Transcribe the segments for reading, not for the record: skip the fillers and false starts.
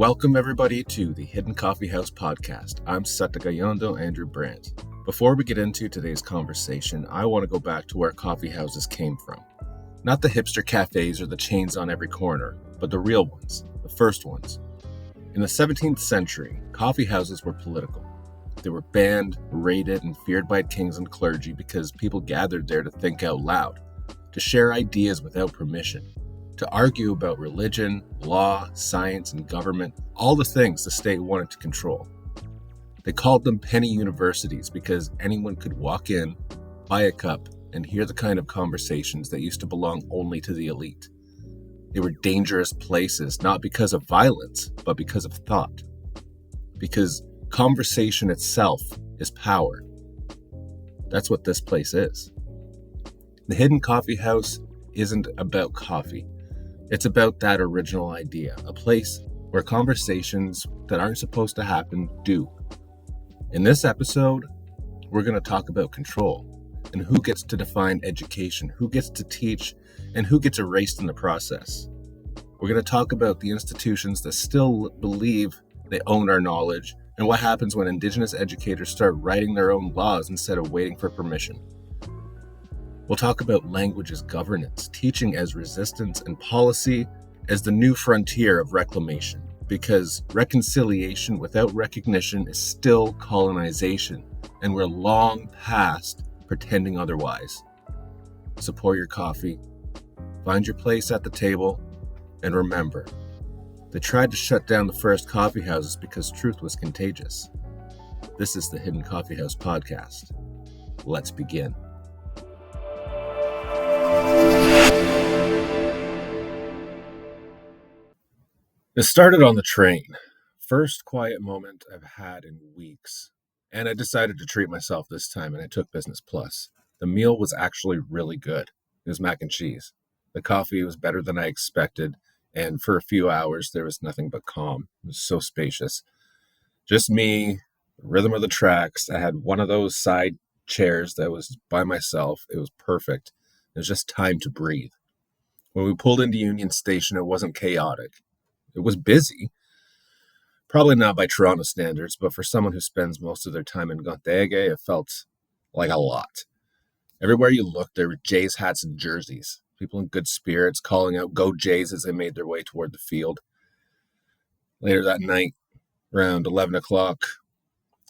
Welcome everybody to the Hidden Coffee House podcast. I'm Satagayondo Andrew Brandt. Before we get into today's conversation, I want to go back to where coffee houses came from. Not the hipster cafes or the chains on every corner, but the real ones, the first ones. In the 17th century, coffee houses were political. They were banned, raided, and feared by kings and clergy because people gathered there to think out loud, to share ideas without permission, to argue about religion, law, science, and government, all the things the state wanted to control. They called them penny universities because anyone could walk in, buy a cup, and hear the kind of conversations that used to belong only to the elite. They were dangerous places, not because of violence, but because of thought. Because conversation itself is power. That's what this place is. The Hidden Coffee House isn't about coffee. It's about that original idea, a place where conversations that aren't supposed to happen do. In this episode, we're going to talk about control and who gets to define education, who gets to teach, and who gets erased in the process. We're going to talk about the institutions that still believe they own our knowledge and what happens when Indigenous educators start writing their own laws instead of waiting for permission. We'll talk about language as governance, teaching as resistance, and policy as the new frontier of reclamation, because reconciliation without recognition is still colonization, and we're long past pretending otherwise. So pour your coffee, find your place at the table, and remember, they tried to shut down the first coffee houses because truth was contagious. This is the Hidden Coffee House podcast. Let's begin. It started on the train. First quiet moment I've had in weeks. And I decided to treat myself this time, and I took Business Plus. The meal was actually really good. It was mac and cheese. The coffee was better than I expected, and for a few hours there was nothing but calm. It was so spacious. Just me, the rhythm of the tracks. I had one of those side chairs that was by myself. It was perfect. It was just time to breathe. When we pulled into Union Station, it wasn't chaotic. It was busy, probably not by Toronto standards, but for someone who spends most of their time in Kanyen'kéha, it felt like a lot. Everywhere you looked, there were Jays hats and jerseys, people in good spirits calling out "Go Jays" as they made their way toward the field. Later that night, around 11 o'clock,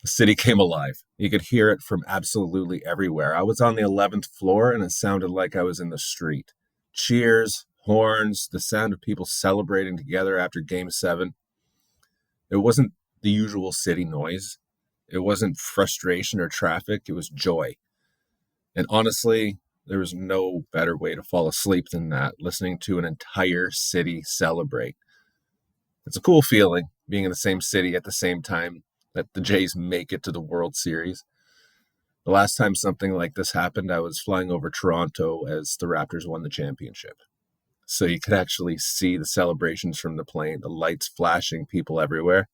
the city came alive. You could hear it from absolutely everywhere. I was on the 11th floor, and it sounded like I was in the street. Cheers, horns, the sound of people celebrating together after Game 7. It wasn't the usual city noise. It wasn't frustration or traffic. It was joy. And honestly, there was no better way to fall asleep than that, listening to an entire city celebrate. It's a cool feeling, being in the same city at the same time that the Jays make it to the World Series. The last time something like this happened, I was flying over Toronto as the Raptors won the championship. So you could actually see the celebrations from the plane, the lights flashing, people everywhere.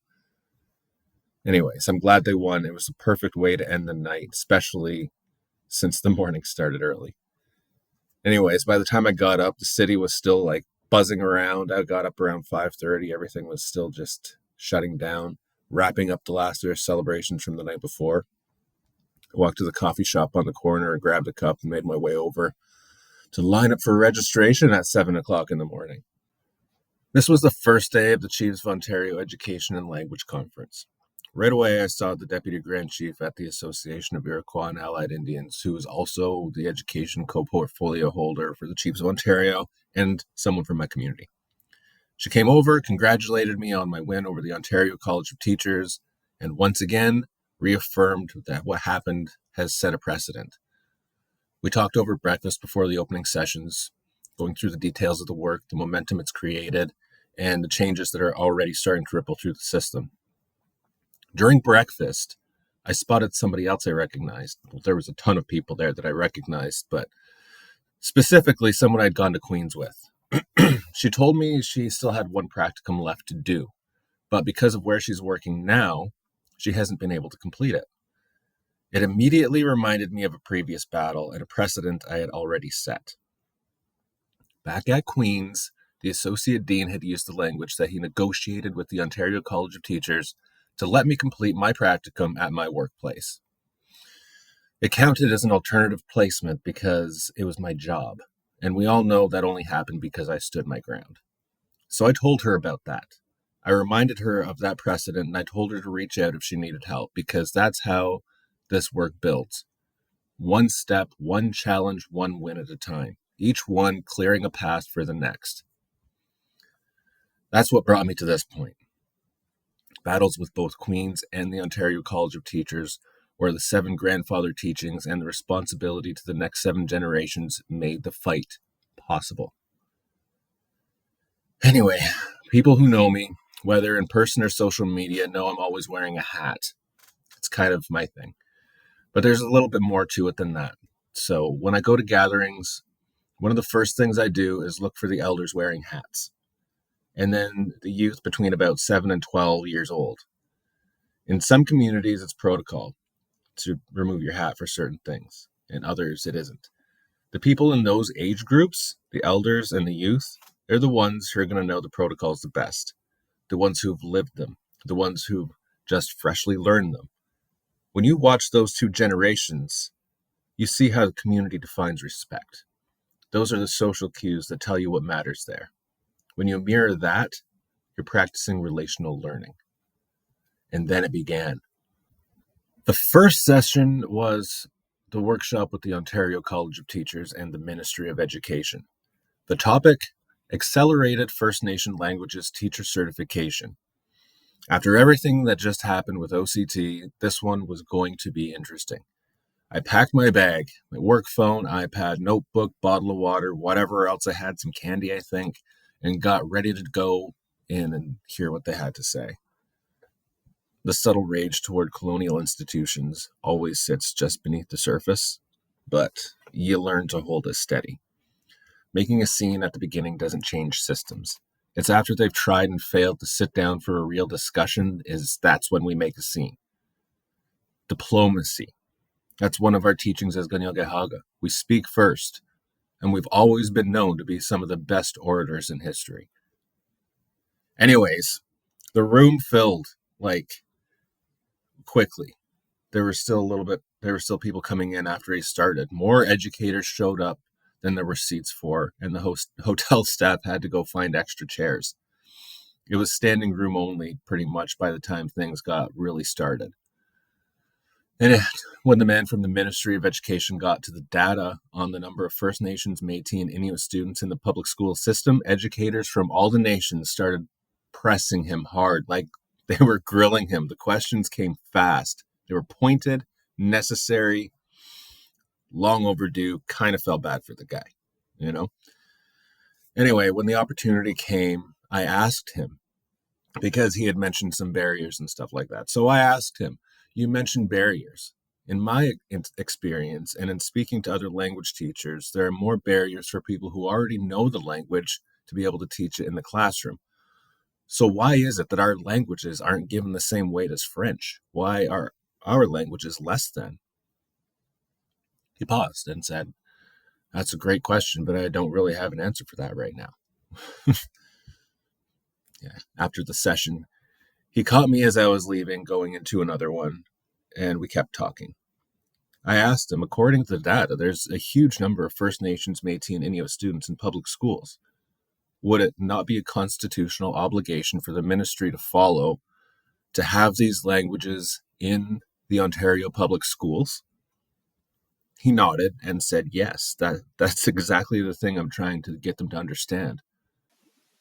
Anyways, I'm glad they won. It was the perfect way to end the night, especially since the morning started early. Anyways, by the time I got up, the city was still like buzzing around. I got up around 5:30. Everything was still just shutting down, wrapping up the last of their celebrations from the night before. I walked to the coffee shop on the corner and grabbed a cup and made my way over to line up for registration at 7 o'clock in the morning. This was the first day of the Chiefs of Ontario Education and Language Conference. Right away, I saw the Deputy Grand Chief at the Association of Iroquois and Allied Indians, who is also the education co-portfolio holder for the Chiefs of Ontario, and someone from my community. She came over, congratulated me on my win over the Ontario College of Teachers, and once again reaffirmed that what happened has set a precedent. We talked over breakfast before the opening sessions, going through the details of the work, the momentum it's created, and the changes that are already starting to ripple through the system. During breakfast, I spotted somebody else I recognized. Well, there was a ton of people there that I recognized, but specifically someone I'd gone to Queens with. She told me she still had one practicum left to do, but because of where she's working now, she hasn't been able to complete it. It immediately reminded me of a previous battle and a precedent I had already set. Back at Queens, the Associate Dean had used the language that he negotiated with the Ontario College of Teachers to let me complete my practicum at my workplace. It counted as an alternative placement because it was my job, and we all know that only happened because I stood my ground. So I told her about that. I reminded her of that precedent, and I told her to reach out if she needed help, because that's how this work builds. One step, one challenge, one win at a time, each one clearing a path for the next. That's what brought me to this point. Battles with both Queen's and the Ontario College of Teachers, where the 7 grandfather teachings and the responsibility to the next 7 generations made the fight possible. Anyway, people who know me, whether in person or social media, know I'm always wearing a hat. It's kind of my thing. But there's a little bit more to it than that. So when I go to gatherings, one of the first things I do is look for the elders wearing hats, and then the youth between about 7 and 12 years old. In some communities, it's protocol to remove your hat for certain things. In others, it isn't. The people in those age groups, the elders and the youth, they're the ones who are going to know the protocols the best, the ones who've lived them, the ones who've just freshly learned them. When you watch those 2 generations, you see how the community defines respect. Those are the social cues that tell you what matters there. When you mirror that, you're practicing relational learning. And then it began. The first session was the workshop with the Ontario College of Teachers and the Ministry of Education. The topic, Accelerated First Nation Languages Teacher Certification. After everything that just happened with OCT, this one was going to be interesting. I packed my bag, my work phone, iPad, notebook, bottle of water, whatever else I had, some candy, I think, and got ready to go in and hear what they had to say. The subtle rage toward colonial institutions always sits just beneath the surface, but you learn to hold it steady. Making a scene at the beginning doesn't change systems. It's after they've tried and failed to sit down for a real discussion that's when we make a scene. Diplomacy. That's one of our teachings as Kanyen'kéha. We speak first, and we've always been known to be some of the best orators in history. Anyways, the room filled quickly. There were still people coming in after he started. More educators showed up than there were seats for, and the hotel staff had to go find extra chairs. It was standing room only pretty much by the time things got really started. And when the man from the Ministry of Education got to the data on the number of First Nations, Métis, and Inuit students in the public school system, educators from all the nations started pressing him hard, like they were grilling him. The questions came fast. They were pointed, necessary, long overdue. Kind of felt bad for the guy, you know? Anyway, when the opportunity came, I asked him, because he had mentioned some barriers and stuff like that. So I asked him, you mentioned barriers. In my experience, and in speaking to other language teachers, there are more barriers for people who already know the language to be able to teach it in the classroom. So why is it that our languages aren't given the same weight as French? Why are our languages less than? He paused and said, that's a great question, but I don't really have an answer for that right now. Yeah. After the session, he caught me as I was leaving, going into another one, and we kept talking. I asked him, according to the data, there's a huge number of First Nations, Métis, and Inuit students in public schools. Would it not be a constitutional obligation for the ministry to follow to have these languages in the Ontario public schools? He nodded and said, yes, that's exactly the thing I'm trying to get them to understand.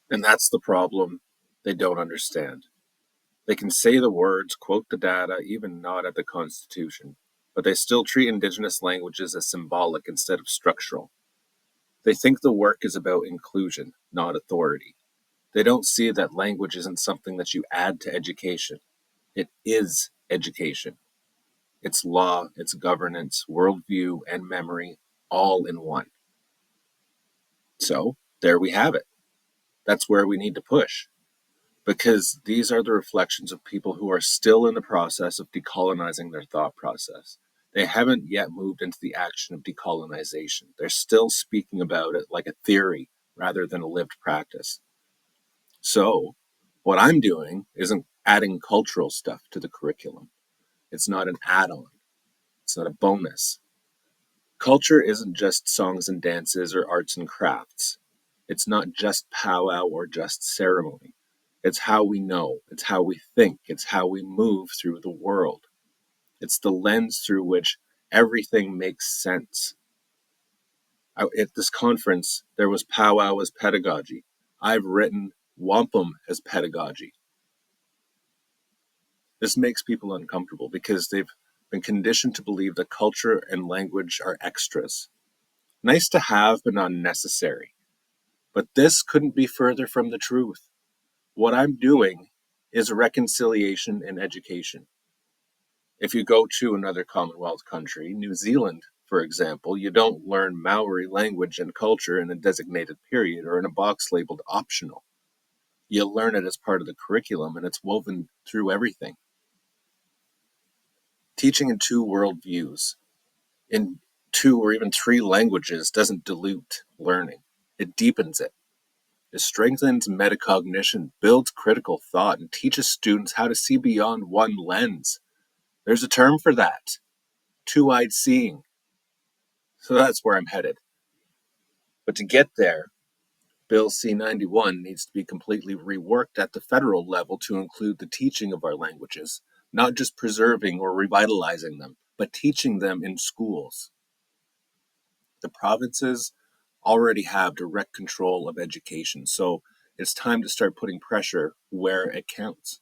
And that's the problem they don't understand. They can say the words, quote the data, even nod at the Constitution, but they still treat Indigenous languages as symbolic instead of structural. They think the work is about inclusion, not authority. They don't see that language isn't something that you add to education. It is education. It's law, it's governance, worldview, and memory, all in one. So there we have it. That's where we need to push, because these are the reflections of people who are still in the process of decolonizing their thought process. They haven't yet moved into the action of decolonization. They're still speaking about it like a theory, rather than a lived practice. So what I'm doing isn't adding cultural stuff to the curriculum. It's not an add-on. It's not a bonus. Culture isn't just songs and dances or arts and crafts. It's not just powwow or just ceremony. It's how we know. It's how we think. It's how we move through the world. It's the lens through which everything makes sense. At this conference, there was powwow as pedagogy. I've written wampum as pedagogy. This makes people uncomfortable because they've been conditioned to believe that culture and language are extras. Nice to have, but not necessary. But this couldn't be further from the truth. What I'm doing is reconciliation in education. If you go to another Commonwealth country, New Zealand, for example, you don't learn Maori language and culture in a designated period or in a box labeled optional. You learn it as part of the curriculum, and it's woven through everything. Teaching in two worldviews, in two or even three languages, doesn't dilute learning. It deepens it. It strengthens metacognition, builds critical thought, and teaches students how to see beyond one lens. There's a term for that, two-eyed seeing. So that's where I'm headed. But to get there, Bill C-91 needs to be completely reworked at the federal level to include the teaching of our languages, not just preserving or revitalizing them, but teaching them in schools. The provinces already have direct control of education, so it's time to start putting pressure where it counts.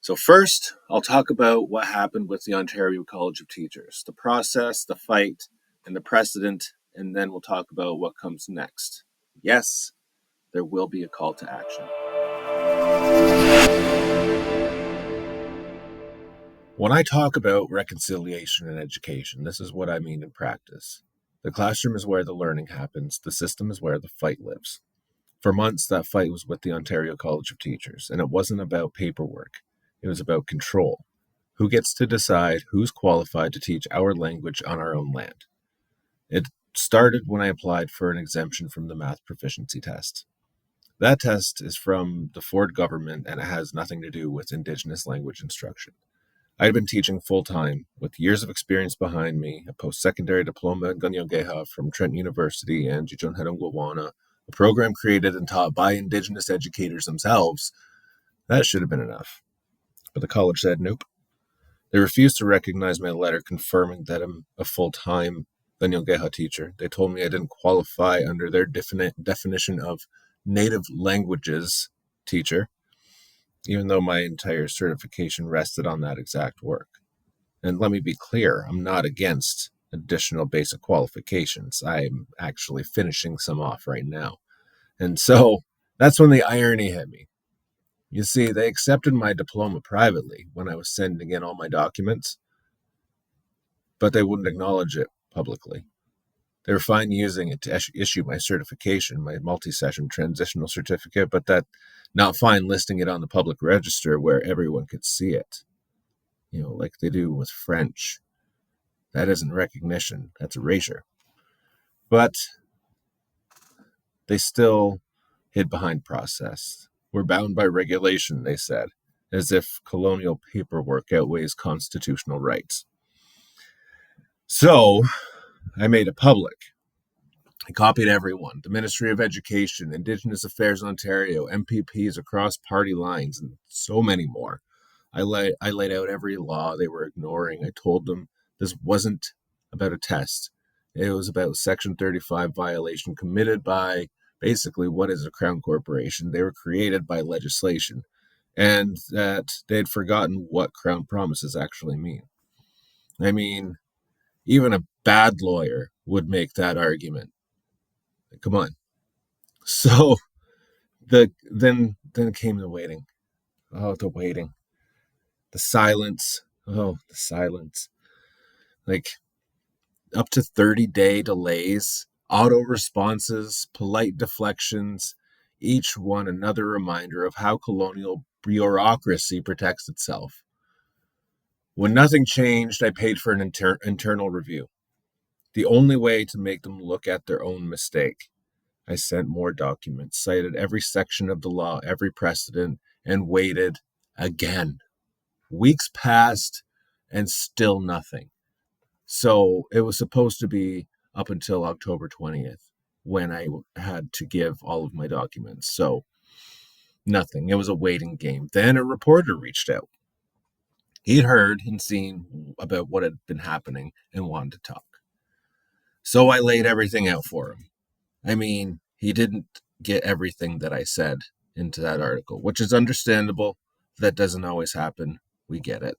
So first, I'll talk about what happened with the Ontario College of Teachers, the process, the fight, and the precedent, and then we'll talk about what comes next. Yes, there will be a call to action. When I talk about reconciliation in education, this is what I mean in practice. The classroom is where the learning happens. The system is where the fight lives. For months, that fight was with the Ontario College of Teachers, and it wasn't about paperwork. It was about control. Who gets to decide who's qualified to teach our language on our own land? It started when I applied for an exemption from the math proficiency test. That test is from the Ford government, and it has nothing to do with Indigenous language instruction. I had been teaching full-time with years of experience behind me, a post-secondary diploma in Kanyen'kéha from Trent University and Jichonheadongwawana, a program created and taught by Indigenous educators themselves. That should have been enough. But the college said nope. They refused to recognize my letter confirming that I'm a full-time Kanyen'kéha teacher. They told me I didn't qualify under their definition of native languages teacher, even though my entire certification rested on that exact work. And let me be clear, I'm not against additional basic qualifications. I'm actually finishing some off right now. And so that's when the irony hit me. You see, they accepted my diploma privately when I was sending in all my documents, but they wouldn't acknowledge it publicly. They were fine using it to issue my certification, my multi-session transitional certificate, but that not fine listing it on the public register where everyone could see it, like they do with French. That isn't recognition, that's erasure. But they still hid behind process. We're bound by regulation, they said, as if colonial paperwork outweighs constitutional rights. So I made it public. I copied everyone, the Ministry of Education, Indigenous Affairs Ontario, MPPs across party lines, and so many more. I laid out every law they were ignoring. I told them this wasn't about a test. It was about Section 35 violation committed by basically what is a Crown corporation. They were created by legislation, and that they'd forgotten what Crown promises actually mean. I mean, even a bad lawyer would make that argument. Come on. So then came the waiting. Oh, the waiting. The silence. Oh, the silence. Like up to 30-day delays, auto responses, polite deflections, each one another reminder of how colonial bureaucracy protects itself. When nothing changed, I paid for an internal review. The only way to make them look at their own mistake. I sent more documents, cited every section of the law, every precedent, and waited again. Weeks passed and still nothing. So it was supposed to be up until October 20th when I had to give all of my documents. So nothing. It was a waiting game. Then a reporter reached out. He'd heard and seen about what had been happening and wanted to talk. So I laid everything out for him. I mean, he didn't get everything that I said into that article, which is understandable. That doesn't always happen. We get it.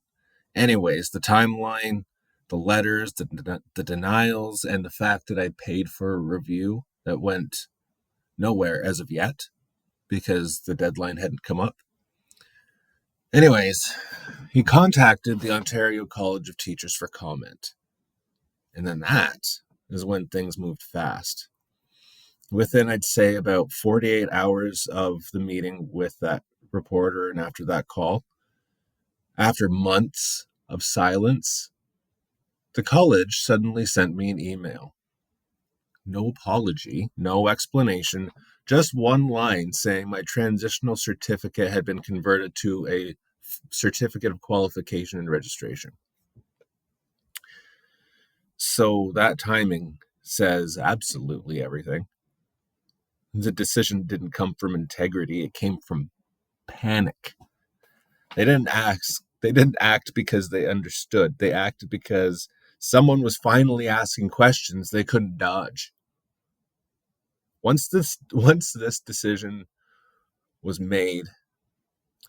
Anyways, the timeline, the letters, the denials, and the fact that I paid for a review that went nowhere as of yet because the deadline hadn't come up. Anyways, he contacted the Ontario College of Teachers for comment. And then that is when things moved fast. Within, I'd say, about 48 hours of the meeting with that reporter and after that call, after months of silence, the college suddenly sent me an email. No apology, no explanation, just one line saying my transitional certificate had been converted to a certificate of qualification and registration. So that timing says absolutely everything. The decision didn't come from integrity, it came from panic. They didn't act because they understood. They acted because someone was finally asking questions they couldn't dodge. Once this decision was made,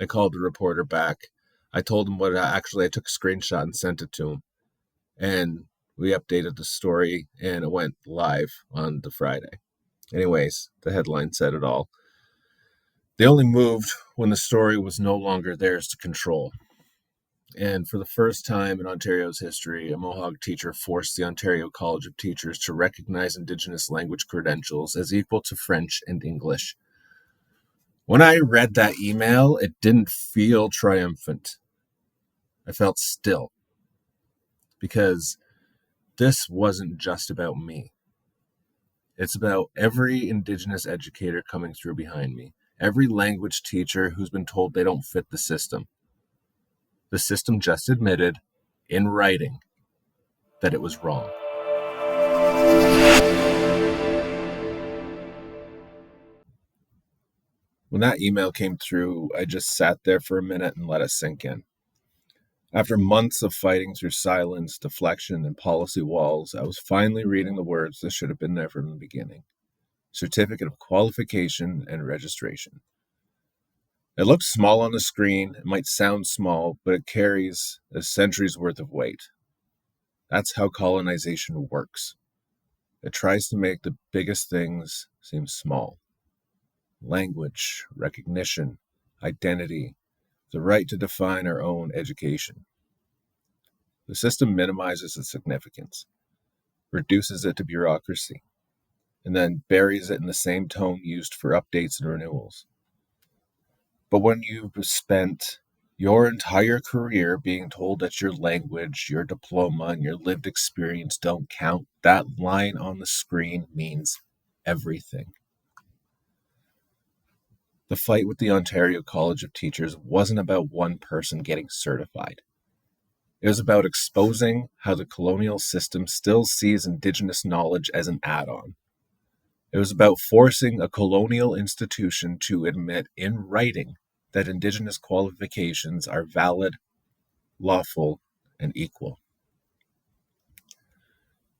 I called the reporter back. I told him what I took a screenshot and sent it to him. And we updated the story and it went live on the Friday. Anyways, the headline said it all. They only moved when the story was no longer theirs to control. And for the first time in Ontario's history, a Mohawk teacher forced the Ontario College of Teachers to recognize Indigenous language credentials as equal to French and English. When I read that email, it didn't feel triumphant. I felt still. Because this wasn't just about me. It's about every Indigenous educator coming through behind me, every language teacher who's been told they don't fit the system. The system just admitted, in writing, that it was wrong. When that email came through, I just sat there for a minute and let it sink in. After months of fighting through silence, deflection, and policy walls, I was finally reading the words that should have been there from the beginning. Certificate of Qualification and Registration. It looks small on the screen, it might sound small, but it carries a century's worth of weight. That's how colonization works. It tries to make the biggest things seem small. Language, recognition, identity, the right to define our own education. The system minimizes its significance, reduces it to bureaucracy, and then buries it in the same tone used for updates and renewals. But when you've spent your entire career being told that your language, your diploma, and your lived experience don't count, that line on the screen means everything. The fight with the Ontario College of Teachers wasn't about one person getting certified. It was about exposing how the colonial system still sees Indigenous knowledge as an add-on. It was about forcing a colonial institution to admit in writing that Indigenous qualifications are valid, lawful, and equal.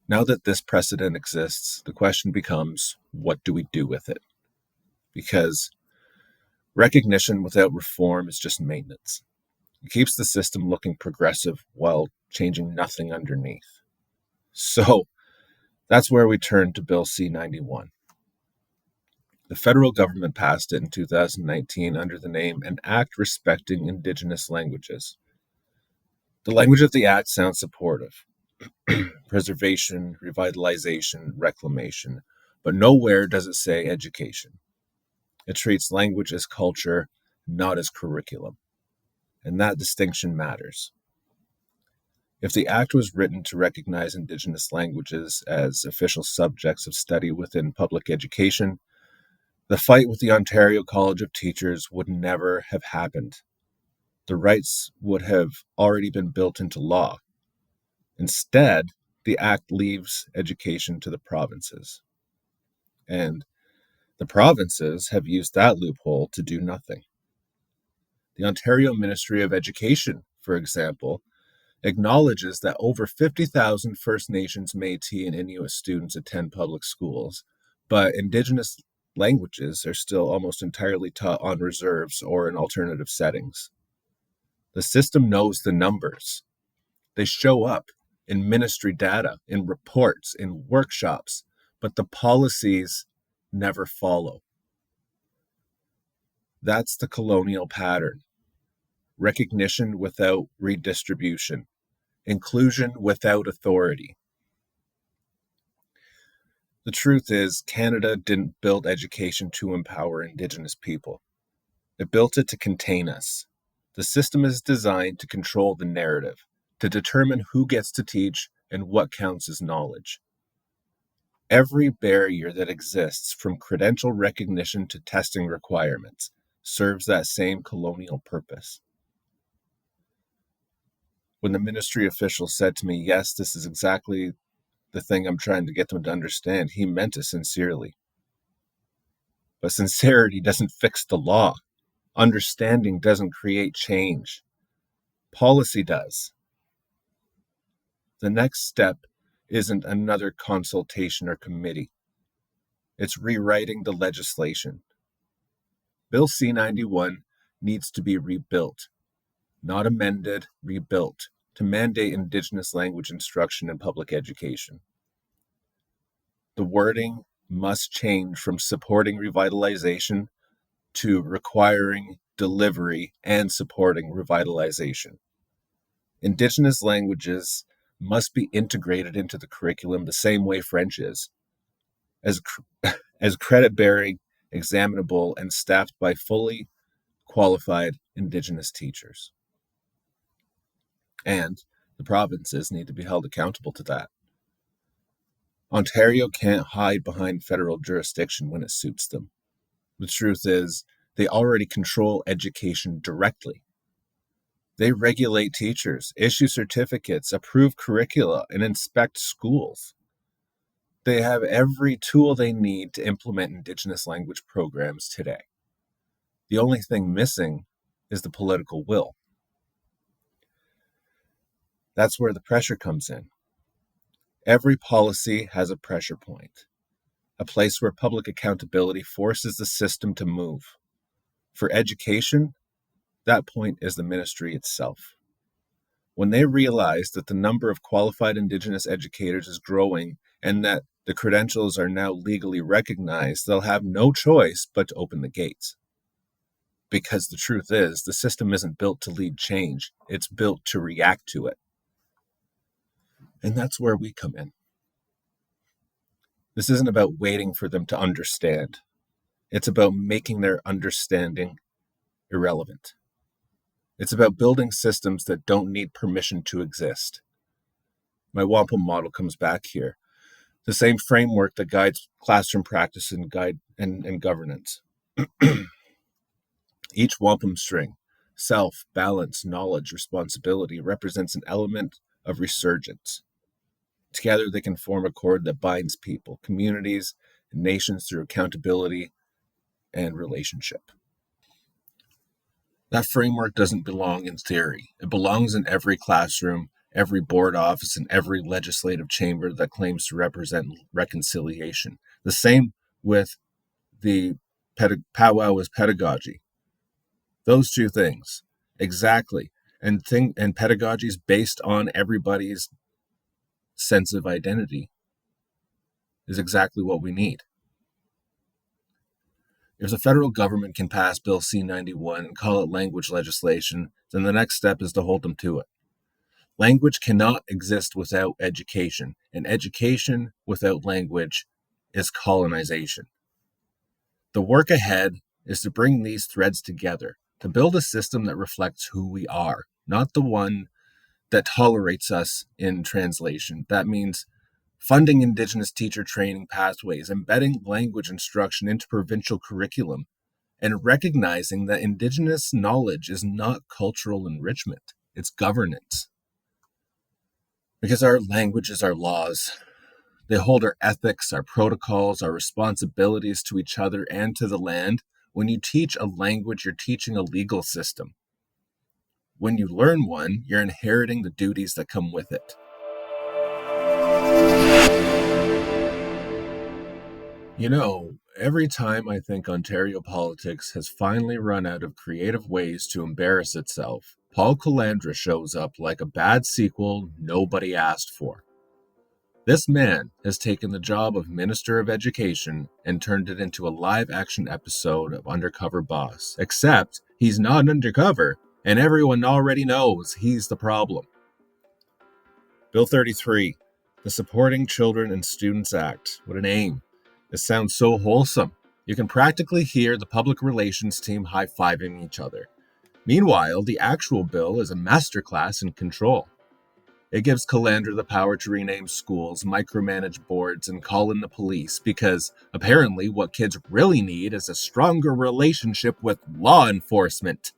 Now that this precedent exists, the question becomes, what do we do with it? Because recognition without reform is just maintenance. It keeps the system looking progressive while changing nothing underneath. So that's where we turn to Bill C-91. The federal government passed it in 2019 under the name An Act Respecting Indigenous Languages. The language of the act sounds supportive. Preservation, revitalization, reclamation. But nowhere does it say education. It treats language as culture, not as curriculum. And that distinction matters. If the act was written to recognize Indigenous languages as official subjects of study within public education, The fight with the Ontario College of Teachers would never have happened. The rights would have already been built into law. Instead, the Act leaves education to the provinces. And the provinces have used that loophole to do nothing. The Ontario Ministry of Education, for example, acknowledges that over 50,000 First Nations, Métis, and Inuit students attend public schools, but Indigenous languages are still almost entirely taught on reserves or in alternative settings. The system knows the numbers. They show up in ministry data, in reports, in workshops, but the policies never follow. That's the colonial pattern. Recognition without redistribution. Inclusion without authority. The truth is, Canada didn't build education to empower Indigenous people. It built it to contain us. The system is designed to control the narrative, to determine who gets to teach and what counts as knowledge. Every barrier that exists, from credential recognition to testing requirements, serves that same colonial purpose. When the ministry official said to me, "Yes, this is exactly the thing I'm trying to get them to understand," he meant it sincerely. But sincerity doesn't fix the law. Understanding doesn't create change. Policy does. The next step isn't another consultation or committee. It's rewriting the legislation. Bill C-91 needs to be rebuilt, not amended, rebuilt, to mandate Indigenous language instruction in public education. The wording must change from supporting revitalization to requiring delivery and supporting revitalization. Indigenous languages must be integrated into the curriculum the same way French is, as credit-bearing, examinable, and staffed by fully qualified Indigenous teachers. And the provinces need to be held accountable to that. Ontario can't hide behind federal jurisdiction when it suits them. The truth is, they already control education directly. They regulate teachers, issue certificates, approve curricula, and inspect schools. They have every tool they need to implement Indigenous language programs today. The only thing missing is the political will. That's where the pressure comes in. Every policy has a pressure point, a place where public accountability forces the system to move. For education, that point is the ministry itself. When they realize that the number of qualified Indigenous educators is growing and that the credentials are now legally recognized, they'll have no choice but to open the gates. Because the truth is, the system isn't built to lead change, it's built to react to it. And that's where we come in. This isn't about waiting for them to understand. It's about making their understanding irrelevant. It's about building systems that don't need permission to exist. My wampum model comes back here. The same framework that guides classroom practice and governance. Each wampum string, self, balance, knowledge, responsibility, represents an element of resurgence. Together they can form a cord that binds people, communities, and nations through accountability and relationship. That framework doesn't belong in theory. It belongs in every classroom, every board office, and every legislative chamber that claims to represent reconciliation. The same with the powwow as pedagogy. Those two things, exactly. And pedagogy is based on everybody's sense of identity, is exactly what we need. If the federal government can pass Bill C-91 and call it language legislation, then the next step is to hold them to it. Language cannot exist without education, and education without language is colonization. The work ahead is to bring these threads together, to build a system that reflects who we are, not the one that tolerates us in translation. That means funding Indigenous teacher training pathways, embedding language instruction into provincial curriculum, and recognizing that Indigenous knowledge is not cultural enrichment, it's governance. Because our languages are laws. They hold our ethics, our protocols, our responsibilities to each other and to the land. When you teach a language, you're teaching a legal system. When you learn one, you're inheriting the duties that come with it. You know, every time I think Ontario politics has finally run out of creative ways to embarrass itself, Paul Calandra shows up like a bad sequel nobody asked for. This man has taken the job of Minister of Education and turned it into a live-action episode of Undercover Boss, except he's not undercover, and everyone already knows he's the problem. Bill 33, the Supporting Children and Students Act. What a name. This sounds so wholesome. You can practically hear the public relations team high-fiving each other. Meanwhile, the actual bill is a masterclass in control. It gives Calandra the power to rename schools, micromanage boards, and call in the police because apparently what kids really need is a stronger relationship with law enforcement.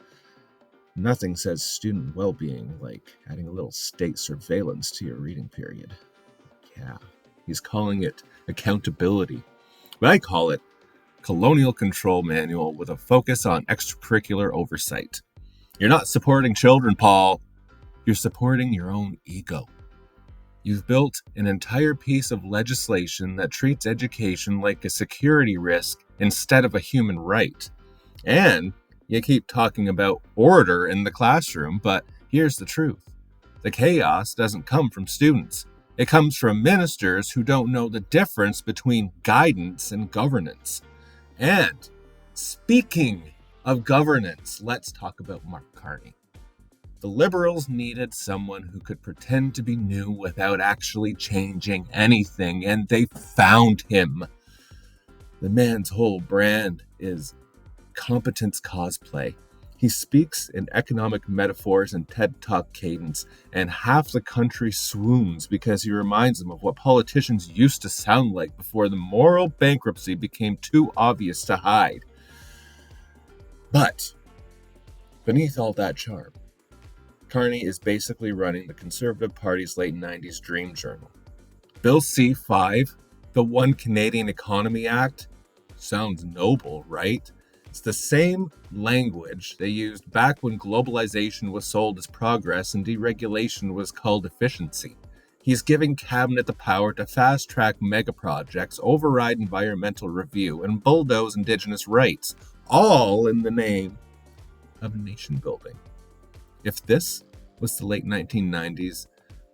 Nothing says student well-being like adding a little state surveillance to your reading period. Yeah, he's calling it accountability. But I call it colonial control manual with a focus on extracurricular oversight. You're not supporting children, Paul. You're supporting your own ego. You've built an entire piece of legislation that treats education like a security risk instead of a human right. And you keep talking about order in the classroom, but here's the truth. The chaos doesn't come from students. It comes from ministers who don't know the difference between guidance and governance. And speaking of governance, let's talk about Mark Carney. The Liberals needed someone who could pretend to be new without actually changing anything, and they found him. The man's whole brand is competence cosplay. He speaks in economic metaphors and TED Talk cadence, and half the country swoons because he reminds them of what politicians used to sound like before the moral bankruptcy became too obvious to hide. But beneath all that charm, Carney is basically running the Conservative Party's late 90s dream journal. Bill C-5, the One Canadian Economy Act, sounds noble, right? It's the same language they used back when globalization was sold as progress and deregulation was called efficiency. He's giving Cabinet the power to fast-track mega projects, override environmental review, and bulldoze Indigenous rights, all in the name of nation building. If this was the late 1990s,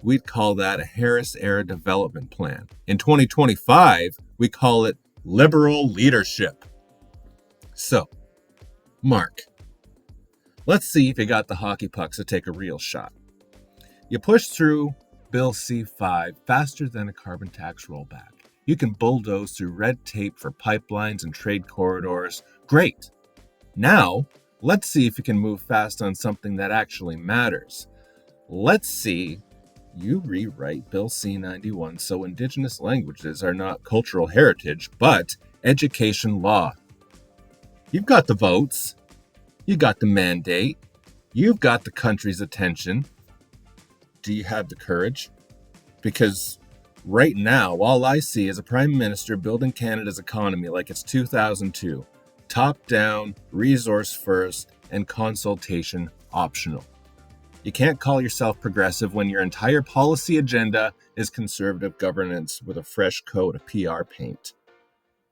we'd call that a Harris-era development plan. In 2025, we call it liberal leadership. So, Mark, let's see if you got the hockey pucks to take a real shot. You push through Bill C-5 faster than a carbon tax rollback. You can bulldoze through red tape for pipelines and trade corridors. Great. Now, let's see if you can move fast on something that actually matters. Let's see you rewrite Bill C-91 so Indigenous languages are not cultural heritage, but education law. You've got the votes. You got the mandate. You've got the country's attention. Do you have the courage? Because right now, all I see is a prime minister building Canada's economy like it's 2002. Top-down, resource first, and consultation optional. You can't call yourself progressive when your entire policy agenda is conservative governance with a fresh coat of PR paint.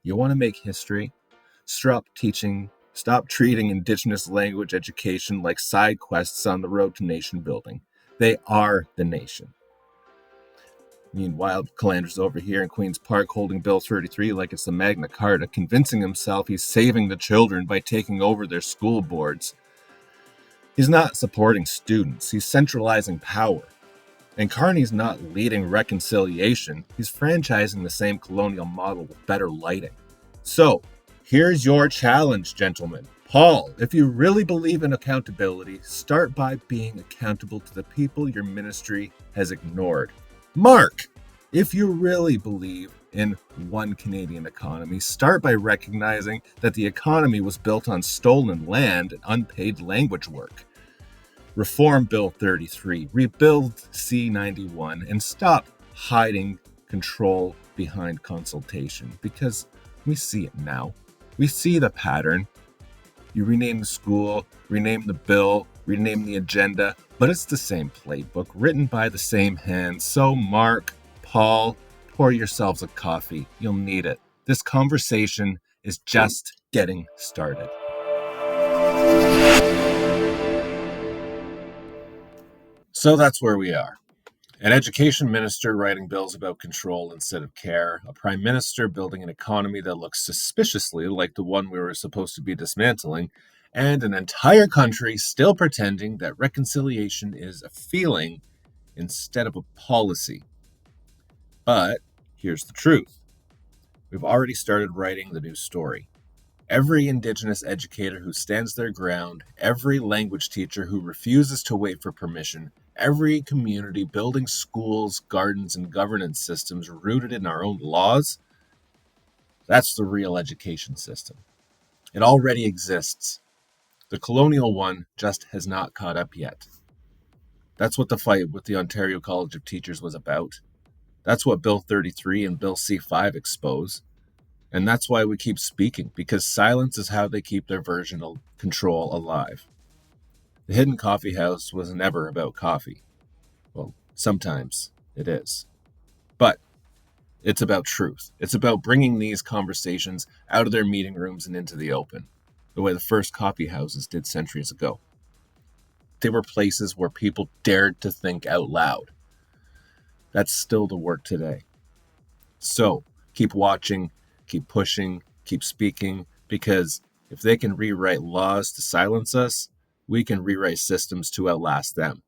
You want to make history? Stop treating Indigenous language education like side quests on the road to nation building. They are the nation. Meanwhile, Calandra's over here in Queen's Park holding Bill 33 like it's the Magna Carta, convincing himself he's saving the children by taking over their school boards. He's not supporting students, he's centralizing power. And Carney's not leading reconciliation, he's franchising the same colonial model with better lighting. So, here's your challenge, gentlemen. Paul, if you really believe in accountability, start by being accountable to the people your ministry has ignored. Mark, If you really believe in one Canadian economy, start by recognizing that the economy was built on stolen land and unpaid language work. Reform Bill 33, rebuild C91, and stop hiding control behind consultation, because we see it now. We see the pattern. You rename the school, rename the bill, rename the agenda, but it's the same playbook written by the same hands. So, Mark, Paul, pour yourselves a coffee. You'll need it. This conversation is just getting started. So that's where we are. An education minister writing bills about control instead of care, a prime minister building an economy that looks suspiciously like the one we were supposed to be dismantling, and an entire country still pretending that reconciliation is a feeling instead of a policy. But here's the truth. We've already started writing the new story. Every Indigenous educator who stands their ground, every language teacher who refuses to wait for permission, every community building schools, gardens, and governance systems rooted in our own laws, that's the real education system. It already exists. The colonial one just has not caught up yet. That's what the fight with the Ontario College of Teachers was about. That's what Bill 33 and Bill C5 expose. And that's why we keep speaking, because silence is how they keep their version of control alive. The Hidden Coffee House was never about coffee. Well, sometimes it is. But it's about truth. It's about bringing these conversations out of their meeting rooms and into the open, the way the first coffee houses did centuries ago. They were places where people dared to think out loud. That's still the work today. So keep watching, keep pushing, keep speaking, because if they can rewrite laws to silence us, we can rewrite systems to outlast them.